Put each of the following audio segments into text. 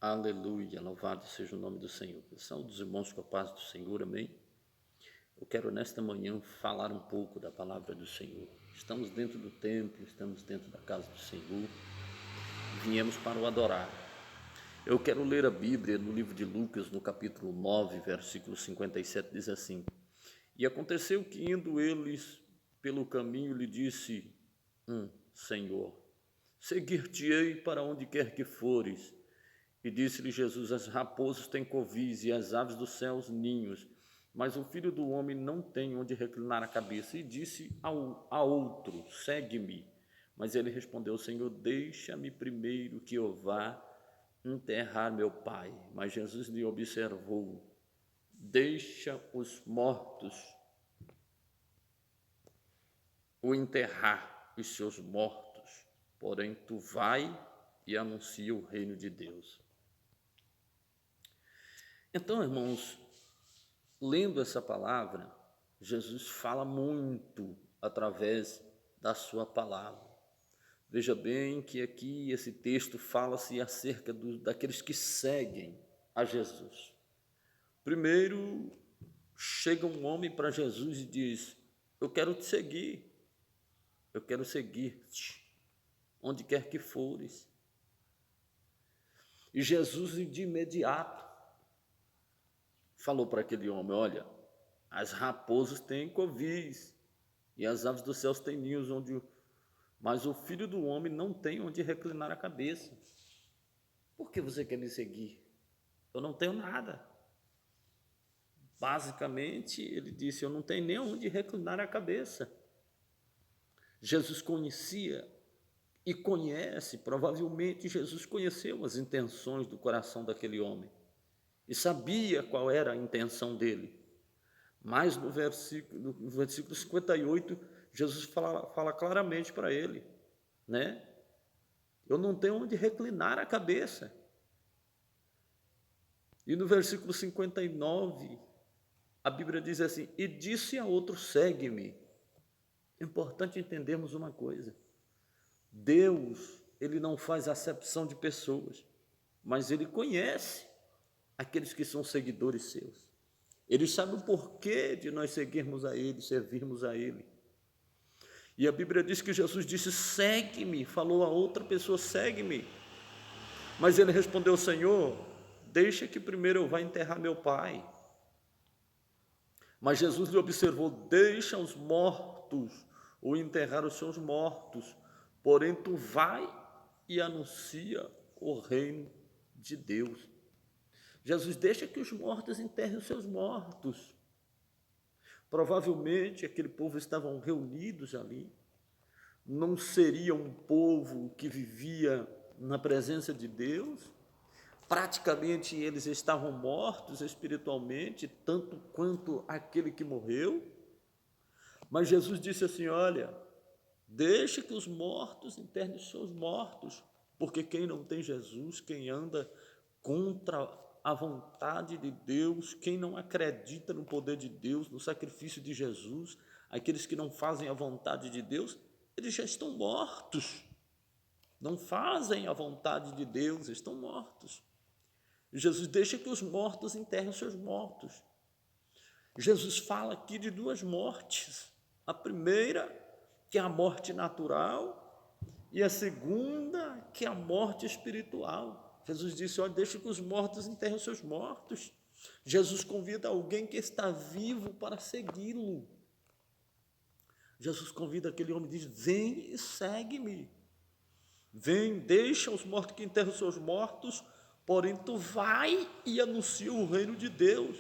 Aleluia, louvado seja o nome do Senhor. Saúde dos irmãos com a paz do Senhor, amém? Eu quero nesta manhã falar um pouco da palavra do Senhor. Estamos dentro do templo, estamos dentro da casa do Senhor, viemos para o adorar. Eu quero ler a Bíblia no livro de Lucas, no capítulo 9, versículo 57, diz assim: E aconteceu que indo eles pelo caminho, lhe disse Senhor, seguir-te-ei para onde quer que fores. E disse-lhe Jesus: As raposas têm covis e as aves dos céus ninhos, mas o Filho do homem não tem onde reclinar a cabeça. E disse a outro: Segue-me. Mas ele respondeu: Senhor, deixa-me primeiro que eu vá enterrar meu pai. Mas Jesus lhe observou: Deixa os mortos o enterrar os seus mortos, porém tu vai e anuncia o reino de Deus. Então, irmãos, lendo essa palavra, Jesus fala muito através da sua palavra. Veja bem que aqui esse texto fala-se acerca daqueles que seguem a Jesus. Primeiro, chega um homem para Jesus e diz: Eu quero te seguir, eu quero seguir-te, onde quer que fores. E Jesus, de imediato, falou para aquele homem: Olha, as raposas têm covis e as aves dos céus têm ninhos, mas o Filho do homem não tem onde reclinar a cabeça. Por que você quer me seguir? Eu não tenho nada. Basicamente, ele disse: Eu não tenho nem onde reclinar a cabeça. Jesus conhecia e conhece, provavelmente Jesus conheceu as intenções do coração daquele homem e sabia qual era a intenção dele. Mas no versículo 58, Jesus fala claramente para ele, né? Eu não tenho onde reclinar a cabeça. E no versículo 59, a Bíblia diz assim: E disse a outro: Segue-me. É importante entendermos uma coisa: Deus, ele não faz acepção de pessoas, mas ele conhece aqueles que são seguidores seus. Ele sabe o porquê de nós seguirmos a Ele, servirmos a Ele. E a Bíblia diz que Jesus disse: Segue-me. Falou a outra pessoa: Segue-me. Mas ele respondeu: Senhor, deixa que primeiro eu vá enterrar meu pai. Mas Jesus lhe observou: Deixa os mortos ou enterrar os seus mortos, porém tu vai e anuncia o reino de Deus. Jesus deixa que os mortos enterrem os seus mortos. Provavelmente aquele povo estavam reunidos ali, não seria um povo que vivia na presença de Deus, praticamente eles estavam mortos espiritualmente, tanto quanto aquele que morreu, mas Jesus disse assim: Olha, deixe que os mortos enterrem os seus mortos, porque quem não tem Jesus, quem anda contra a vontade de Deus, quem não acredita no poder de Deus, no sacrifício de Jesus, aqueles que não fazem a vontade de Deus, eles já estão mortos. Não fazem a vontade de Deus, estão mortos. Jesus deixa que os mortos enterrem os seus mortos. Jesus fala aqui de duas mortes. A primeira, que é a morte natural, e a segunda, que é a morte espiritual. Jesus disse: Olha, deixa que os mortos enterrem os seus mortos. Jesus convida alguém que está vivo para segui-lo. Jesus convida aquele homem e diz: Vem e segue-me. Vem, deixa os mortos que enterram os seus mortos, porém tu vai e anuncia o reino de Deus.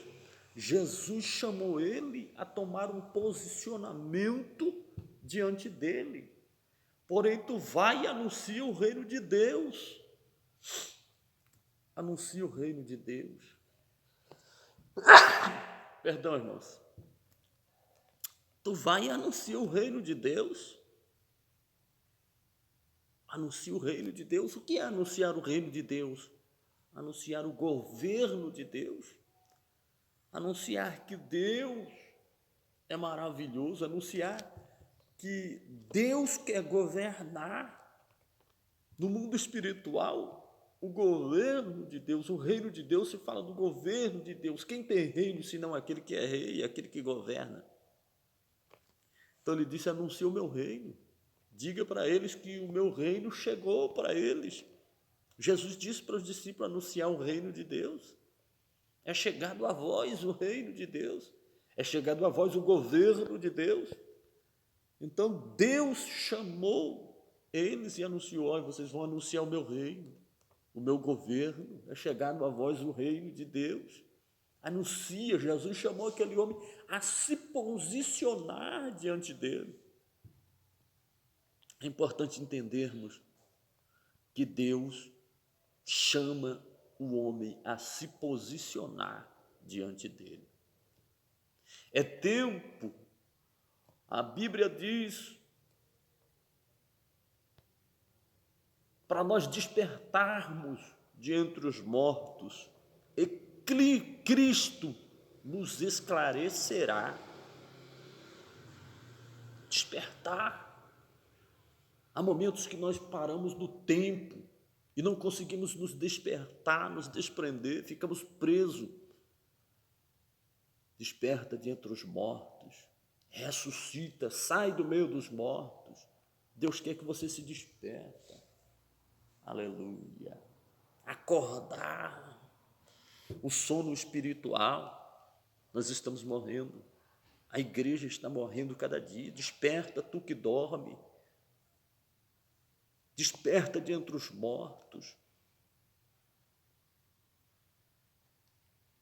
Jesus chamou ele a tomar um posicionamento diante dele. Porém tu vai e anuncia o reino de Deus. Anuncia o reino de Deus. Perdão, irmãos. Tu vai e anuncia o reino de Deus. Anuncia o reino de Deus. O que é anunciar o reino de Deus? Anunciar o governo de Deus. Anunciar que Deus é maravilhoso. Anunciar que Deus quer governar no mundo espiritual. o governo de Deus, o reino de Deus, se fala do governo de Deus. Quem tem reino senão aquele que é rei, aquele que governa? Então ele disse: anuncia o meu reino, diga para eles que o meu reino chegou para eles. Jesus disse para os discípulos anunciar o reino de Deus. É chegado a vós o reino de Deus, é chegado a vós o governo de Deus. Então Deus chamou eles e anunciou: olha, vocês vão anunciar o meu reino, o meu governo, é chegado a vós o reino de Deus. Anuncia. Jesus chamou aquele homem a se posicionar diante dele. É importante entendermos que Deus chama o homem a se posicionar diante dele. É tempo, a Bíblia diz, para nós despertarmos de entre os mortos, e Cristo nos esclarecerá. Despertar. Há momentos que nós paramos no tempo e não conseguimos nos despertar, nos desprender, ficamos presos. Desperta de entre os mortos, ressuscita, sai do meio dos mortos. Deus quer que você se desperta. Aleluia. Acordar. O sono espiritual, nós estamos morrendo. A igreja está morrendo cada dia. Desperta, tu que dorme. Desperta de entre os mortos.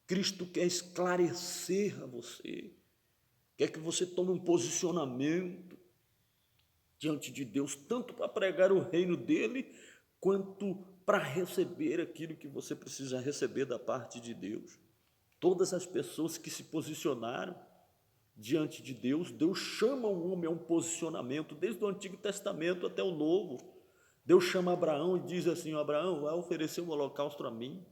Cristo quer esclarecer a você, quer que você tome um posicionamento diante de Deus, tanto para pregar o reino dele, quanto para receber aquilo que você precisa receber da parte de Deus. Todas as pessoas que se posicionaram diante de Deus, Deus chama o homem a um posicionamento, desde o Antigo Testamento até o Novo. Deus chama Abraão e diz assim: Abraão, vai oferecer um holocausto a mim.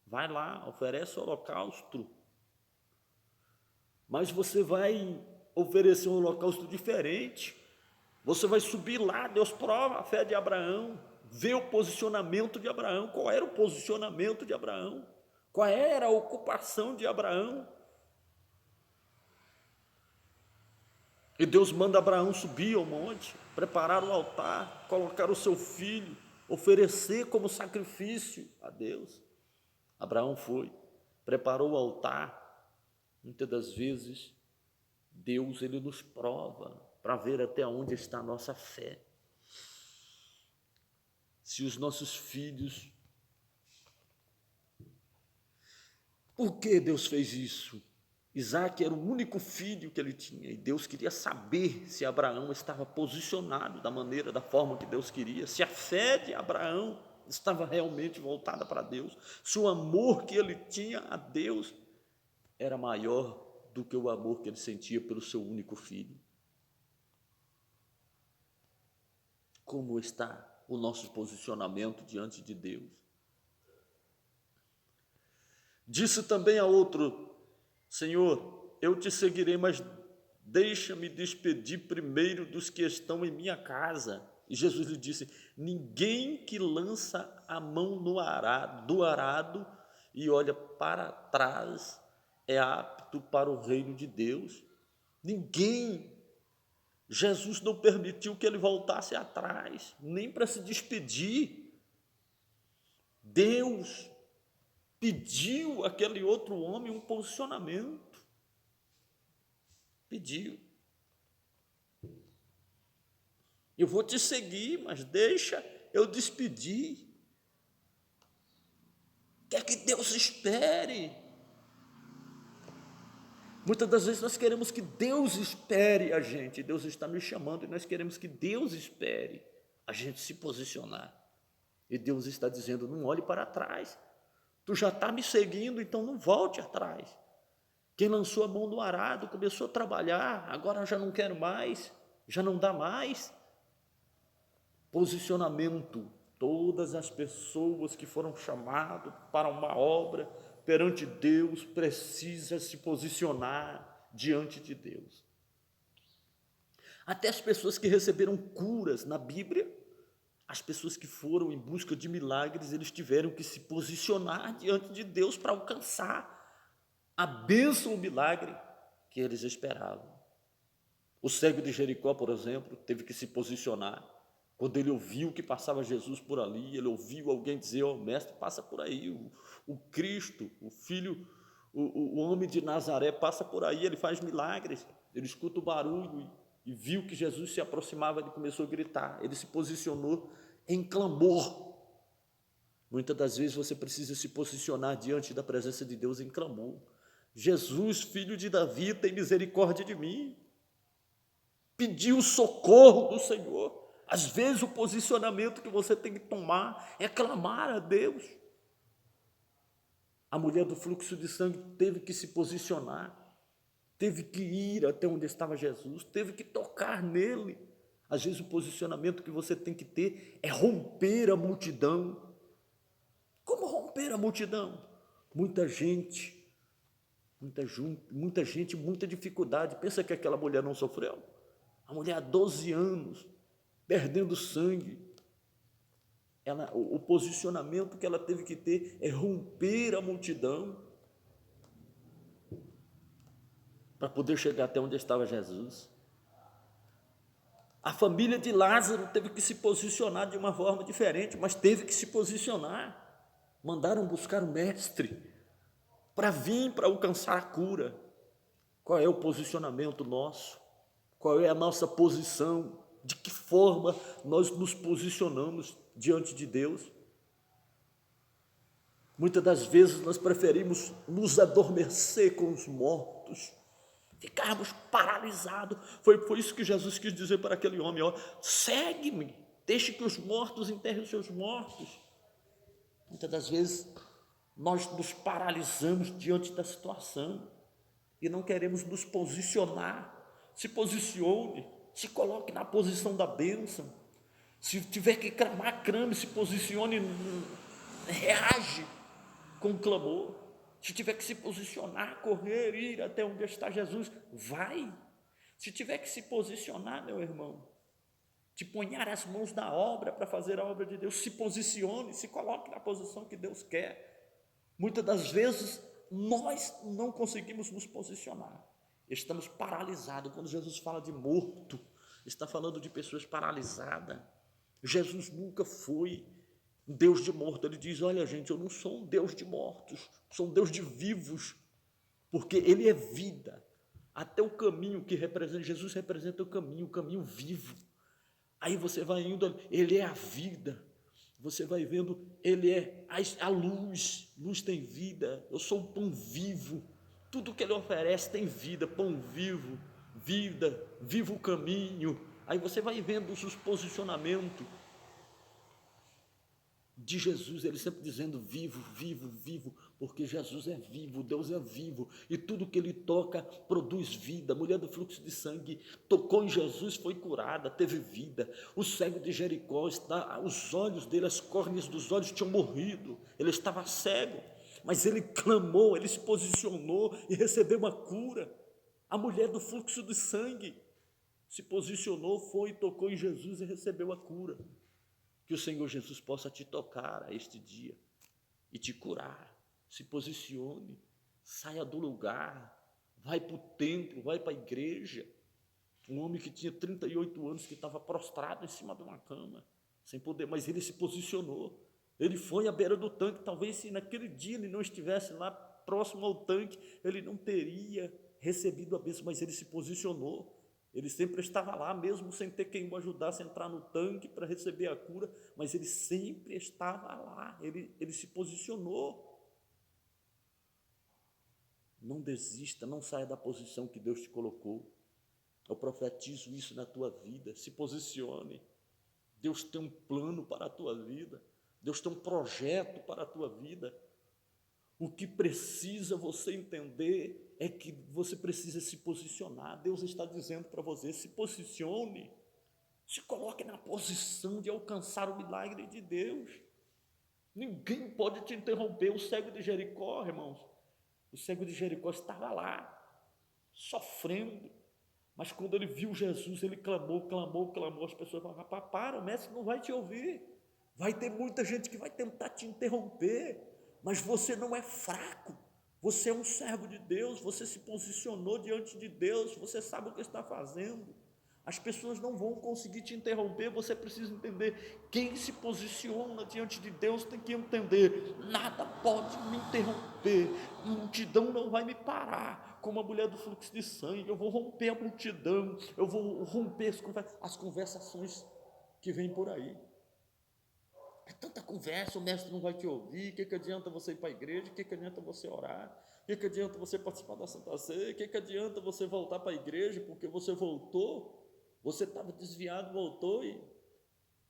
Vai lá, oferece o holocausto. Mas você vai oferecer um holocausto diferente. Você vai subir lá, Deus prova a fé de Abraão, vê o posicionamento de Abraão. Qual era o posicionamento de Abraão? Qual era a ocupação de Abraão? E Deus manda Abraão subir ao monte, preparar o altar, colocar o seu filho, oferecer como sacrifício a Deus. Abraão foi, preparou o altar. Muitas das vezes, Deus ele nos prova para ver até onde está a nossa fé. Se os nossos filhos... Por que Deus fez isso? Isaac era o único filho que ele tinha, e Deus queria saber se Abraão estava posicionado da maneira, da forma que Deus queria, se a fé de Abraão estava realmente voltada para Deus, se o amor que ele tinha a Deus era maior do que o amor que ele sentia pelo seu único filho. Como está o nosso posicionamento diante de Deus? Disse também a outro: Senhor, eu te seguirei, mas deixa-me despedir primeiro dos que estão em minha casa. E Jesus lhe disse: ninguém que lança a mão do arado e olha para trás é apto para o reino de Deus. Ninguém. Jesus não permitiu que ele voltasse atrás, nem para se despedir. Deus pediu àquele outro homem um posicionamento. Pediu. Eu vou te seguir, mas deixa eu despedir. Quer que Deus espere. Muitas das vezes nós queremos que Deus espere a gente. Deus está nos chamando e nós queremos que Deus espere a gente se posicionar. E Deus está dizendo: não olhe para trás. Tu já está me seguindo, então não volte atrás. Quem lançou a mão no arado, começou a trabalhar, agora já não quero mais, já não dá mais. Posicionamento. Todas as pessoas que foram chamadas para uma obra perante Deus precisam se posicionar diante de Deus. Até as pessoas que receberam curas na Bíblia, As pessoas que foram em busca de milagres, eles tiveram que se posicionar diante de Deus para alcançar a bênção, o milagre que eles esperavam. O cego de Jericó, por exemplo, teve que se posicionar. Quando ele ouviu que passava Jesus por ali, ele ouviu alguém dizer: ó, mestre, passa por aí, o Cristo, o Filho, o homem de Nazaré passa por aí, ele faz milagres. Ele escuta o barulho e viu que Jesus se aproximava, ele começou a gritar, ele se posicionou em clamor. Muitas das vezes você precisa se posicionar diante da presença de Deus em clamor. Jesus, filho de Davi, tem misericórdia de mim. Pedir o socorro do Senhor. Às vezes o posicionamento que você tem que tomar é clamar a Deus. A mulher do fluxo de sangue teve que se posicionar, teve que ir até onde estava Jesus, teve que tocar nele. Às vezes o posicionamento que você tem que ter é romper a multidão. Como romper a multidão? Muita gente, muita dificuldade. Pensa que aquela mulher não sofreu? A mulher há 12 anos, perdendo sangue. O posicionamento que ela teve que ter é romper a multidão para poder chegar até onde estava Jesus. A família de Lázaro teve que se posicionar de uma forma diferente, mas teve que se posicionar. Mandaram buscar o mestre para vir para alcançar a cura. Qual é o posicionamento nosso? Qual é a nossa posição? De que forma nós nos posicionamos diante de Deus? Muitas das vezes nós preferimos nos adormecer com os mortos, ficarmos paralisados. Foi isso que Jesus quis dizer para aquele homem: ó, segue-me, deixe que os mortos enterrem os seus mortos. Muitas das vezes nós nos paralisamos diante da situação e não queremos nos posicionar. Se posicione, se coloque na posição da bênção. Se tiver que clamar, clame, se posicione, reage com clamor. Se tiver que se posicionar, correr, ir até onde está Jesus, vai. Se tiver que se posicionar, meu irmão, te ponhar as mãos na obra para fazer a obra de Deus, se posicione, se coloque na posição que Deus quer. Muitas das vezes nós não conseguimos nos posicionar, estamos paralisados. Quando Jesus fala de morto, está falando de pessoas paralisadas. Jesus nunca foi um Deus de morto. Ele diz: olha, gente, eu não sou um Deus de mortos, sou um Deus de vivos, porque Ele é vida. Até o caminho que representa, Jesus representa o caminho vivo. Aí você vai indo, Ele é a vida. Você vai vendo, Ele é a luz. Luz tem vida. Eu sou o pão vivo. Tudo que Ele oferece tem vida. Pão vivo, vida, vivo o caminho. Aí você vai vendo os posicionamentos de Jesus, ele sempre dizendo vivo, vivo, vivo, porque Jesus é vivo, Deus é vivo, e tudo que ele toca produz vida. A mulher do fluxo de sangue tocou em Jesus, foi curada, teve vida. O cego de Jericó, os olhos dele, as córneas dos olhos tinham morrido, ele estava cego, mas ele clamou, ele se posicionou e recebeu uma cura. A mulher do fluxo de sangue se posicionou, foi, tocou em Jesus e recebeu a cura. Que o Senhor Jesus possa te tocar a este dia e te curar. Se posicione, saia do lugar, vai para o templo, vai para a igreja. Um homem que tinha 38 anos, que estava prostrado em cima de uma cama, sem poder, mas ele se posicionou. Ele foi à beira do tanque. Talvez se naquele dia ele não estivesse lá próximo ao tanque, ele não teria recebido a bênção, mas ele se posicionou. Ele sempre estava lá, mesmo sem ter quem o ajudasse a entrar no tanque para receber a cura, mas ele sempre estava lá, ele se posicionou. Não desista, não saia da posição que Deus te colocou. Eu profetizo isso na tua vida. Se posicione. Deus tem um plano para a tua vida, Deus tem um projeto para a tua vida. O que precisa você entender é que você precisa se posicionar. Deus está dizendo para você: se posicione, se coloque na posição de alcançar o milagre de Deus. Ninguém pode te interromper. O cego de Jericó, irmãos, o cego de Jericó estava lá, sofrendo, Mas quando ele viu Jesus, ele clamou, clamou, clamou. As pessoas falaram: rapaz, para, o mestre não vai te ouvir. Vai ter muita gente que vai tentar te interromper, mas você não é fraco. Você é um servo de Deus, você se posicionou diante de Deus, você sabe o que está fazendo. As pessoas não vão conseguir te interromper, você precisa entender. Quem se posiciona diante de Deus tem que entender: nada pode me interromper, a multidão não vai me parar. Como a mulher do fluxo de sangue, eu vou romper a multidão, eu vou romper as conversações que vêm por aí. É tanta conversa, o mestre não vai te ouvir. O que adianta você ir para a igreja? O que adianta você orar? O que adianta você participar da Santa Ceia? O que adianta você voltar para a igreja porque você voltou? Você estava desviado, voltou e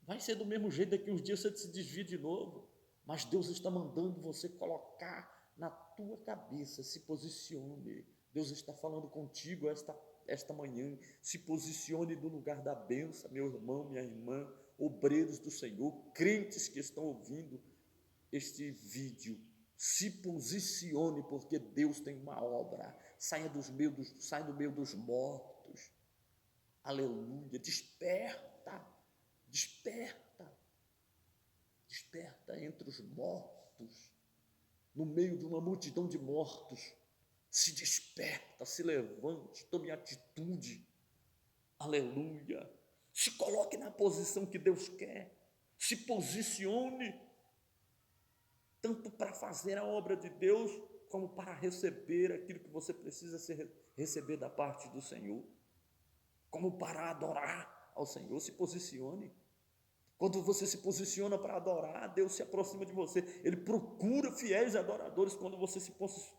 vai ser do mesmo jeito. Daqui uns dias você se desvia de novo. Mas Deus está mandando você colocar na tua cabeça, se posicione. Deus está falando contigo esta manhã. Se posicione no lugar da bênção, meu irmão, minha irmã, obreiros do Senhor, crentes que estão ouvindo este vídeo. Se posicione, porque Deus tem uma obra. Saia do meio dos mortos. Aleluia. Desperta, desperta, desperta entre os mortos, no meio de uma multidão de mortos. Se desperta, se levante, tome atitude. Aleluia. Se coloque na posição que Deus quer. Se posicione, tanto para fazer a obra de Deus, como para receber aquilo que você precisa receber da parte do Senhor. Como para adorar ao Senhor. Se posicione. Quando você se posiciona para adorar, Deus se aproxima de você. Ele procura fiéis adoradores. Quando você se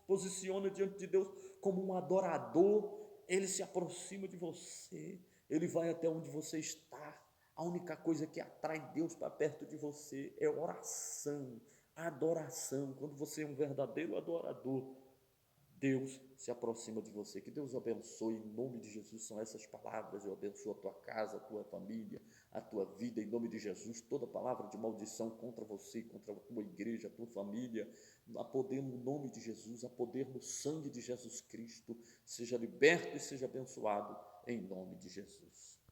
posiciona diante de Deus como um adorador, Ele se aproxima de você. Ele vai até onde você está. A única coisa que atrai Deus para perto de você é oração, adoração. Quando você é um verdadeiro adorador, Deus se aproxima de você. Que Deus abençoe, em nome de Jesus. São essas palavras. Eu abençoo a tua casa, a tua família, a tua vida, em nome de Jesus. Toda palavra de maldição contra você, contra a tua igreja, a tua família, há poder no nome de Jesus, há poder no sangue de Jesus Cristo. Seja liberto e seja abençoado, em nome de Jesus.